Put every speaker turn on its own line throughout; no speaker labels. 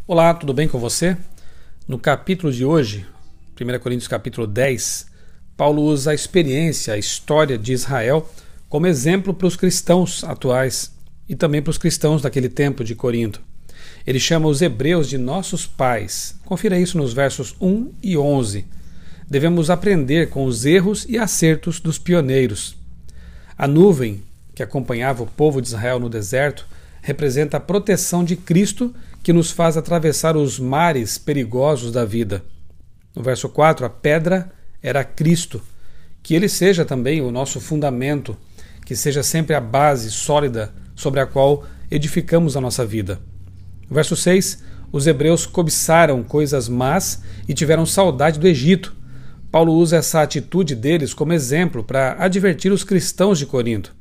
Olá, tudo bem com você? No capítulo de hoje, 1 Coríntios capítulo 10, Paulo usa a experiência, a história de Israel como exemplo para os cristãos atuais e também para os cristãos daquele tempo de Corinto. Ele chama os hebreus de nossos pais. Confira isso nos versos 1 e 11. Devemos aprender com os erros e acertos dos pioneiros. A nuvem que acompanhava o povo de Israel no deserto representa a proteção de Cristo que nos faz atravessar os mares perigosos da vida. No verso 4, a pedra era Cristo. Que ele seja também o nosso fundamento, que seja sempre a base sólida sobre a qual edificamos a nossa vida. No verso 6, os hebreus cobiçaram coisas más e tiveram saudade do Egito. Paulo usa essa atitude deles como exemplo para advertir os cristãos de Corinto.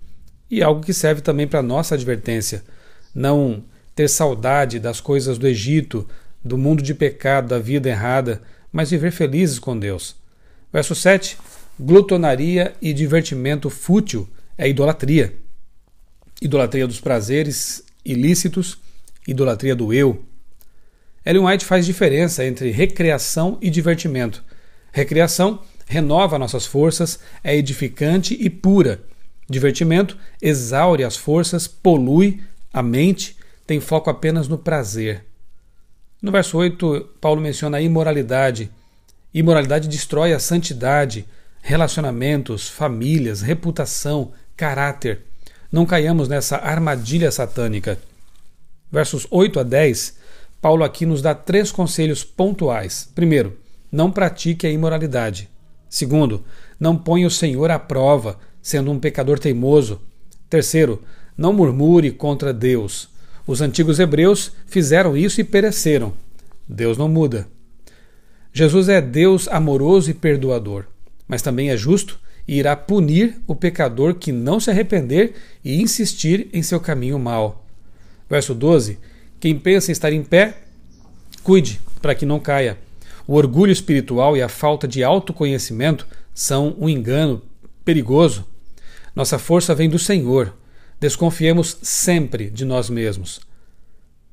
E algo que serve também para a nossa advertência. Não ter saudade das coisas do Egito, do mundo de pecado, da vida errada, mas viver felizes com Deus. Verso 7, glutonaria e divertimento fútil é idolatria. Idolatria dos prazeres ilícitos, idolatria do eu. Ellen White faz diferença entre recreação e divertimento. Recreação renova nossas forças, é edificante e pura. Divertimento exaure as forças, polui a mente, tem foco apenas no prazer. No verso 8, Paulo menciona a imoralidade. Imoralidade destrói a santidade, relacionamentos, famílias, reputação, caráter. Não caiamos nessa armadilha satânica. Versos 8 a 10, Paulo aqui nos dá 3 conselhos pontuais. Primeiro, não pratique a imoralidade. Segundo, não ponha o Senhor à prova, sendo um pecador teimoso. Terceiro, não murmure contra Deus. Os antigos hebreus fizeram isso e pereceram. Deus não muda. Jesus é Deus amoroso e perdoador, mas também é justo e irá punir o pecador que não se arrepender e insistir em seu caminho mau. Verso 12. Quem pensa em estar em pé, cuide para que não caia. O orgulho espiritual e a falta de autoconhecimento são um engano perigoso. Nossa força vem do Senhor. Desconfiemos sempre de nós mesmos.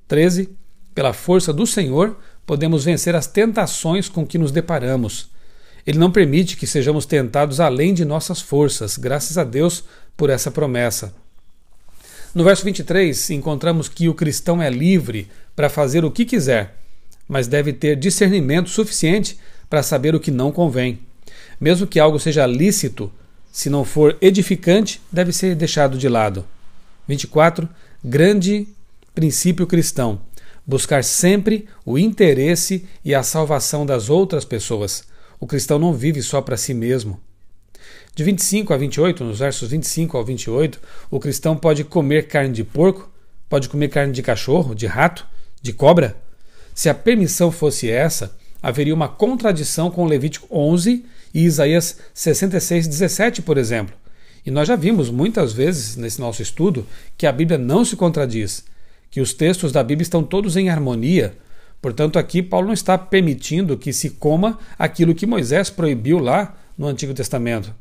13. Pela força do Senhor, podemos vencer as tentações com que nos deparamos. Ele não permite que sejamos tentados além de nossas forças, graças a Deus por essa promessa. No verso 23, encontramos que o cristão é livre para fazer o que quiser, mas deve ter discernimento suficiente para saber o que não convém. Mesmo que algo seja lícito, se não for edificante, deve ser deixado de lado. 24. Grande princípio cristão. Buscar sempre o interesse e a salvação das outras pessoas. O cristão não vive só para si mesmo. De 25 a 28, nos versos 25 ao 28, o cristão pode comer carne de porco, pode comer carne de cachorro, de rato, de cobra. Se a permissão fosse essa, haveria uma contradição com Levítico 11 e Isaías 66:17, por exemplo. E nós já vimos muitas vezes nesse nosso estudo que a Bíblia não se contradiz, que os textos da Bíblia estão todos em harmonia. Portanto, aqui Paulo não está permitindo que se coma aquilo que Moisés proibiu lá no Antigo Testamento.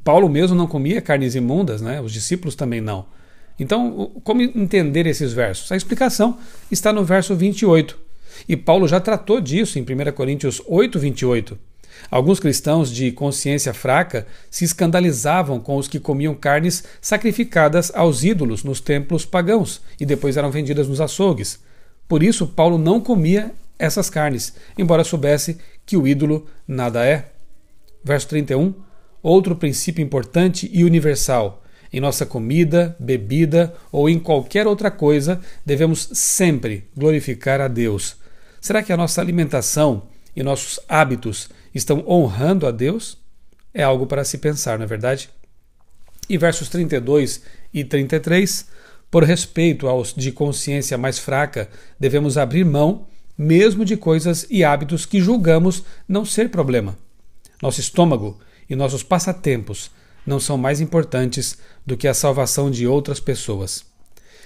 Paulo mesmo não comia carnes imundas, né? Os discípulos também não. Então, como entender esses versos? A explicação está no verso 28. E Paulo já tratou disso em 1 Coríntios 8:28. Alguns cristãos de consciência fraca se escandalizavam com os que comiam carnes sacrificadas aos ídolos nos templos pagãos e depois eram vendidas nos açougues. Por isso, Paulo não comia essas carnes, embora soubesse que o ídolo nada é. Verso 31. Outro princípio importante e universal. Em nossa comida, bebida ou em qualquer outra coisa, devemos sempre glorificar a Deus. Será que a nossa alimentação e nossos hábitos estão honrando a Deus? É algo para se pensar, não é verdade? E versos 32 e 33, por respeito aos de consciência mais fraca, devemos abrir mão mesmo de coisas e hábitos que julgamos não ser problema. Nosso estômago e nossos passatempos não são mais importantes do que a salvação de outras pessoas.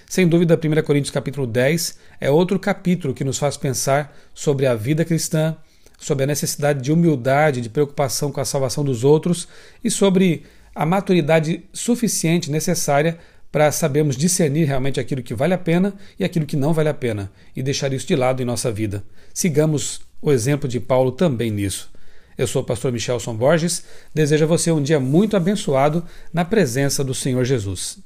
Sem dúvida, 1 Coríntios capítulo 10 é outro capítulo que nos faz pensar sobre a vida cristã, sobre a necessidade de humildade, de preocupação com a salvação dos outros e sobre a maturidade suficiente necessária para sabermos discernir realmente aquilo que vale a pena e aquilo que não vale a pena e deixar isso de lado em nossa vida. Sigamos o exemplo de Paulo também nisso. Eu sou o pastor Michelson Borges, desejo a você um dia muito abençoado na presença do Senhor Jesus.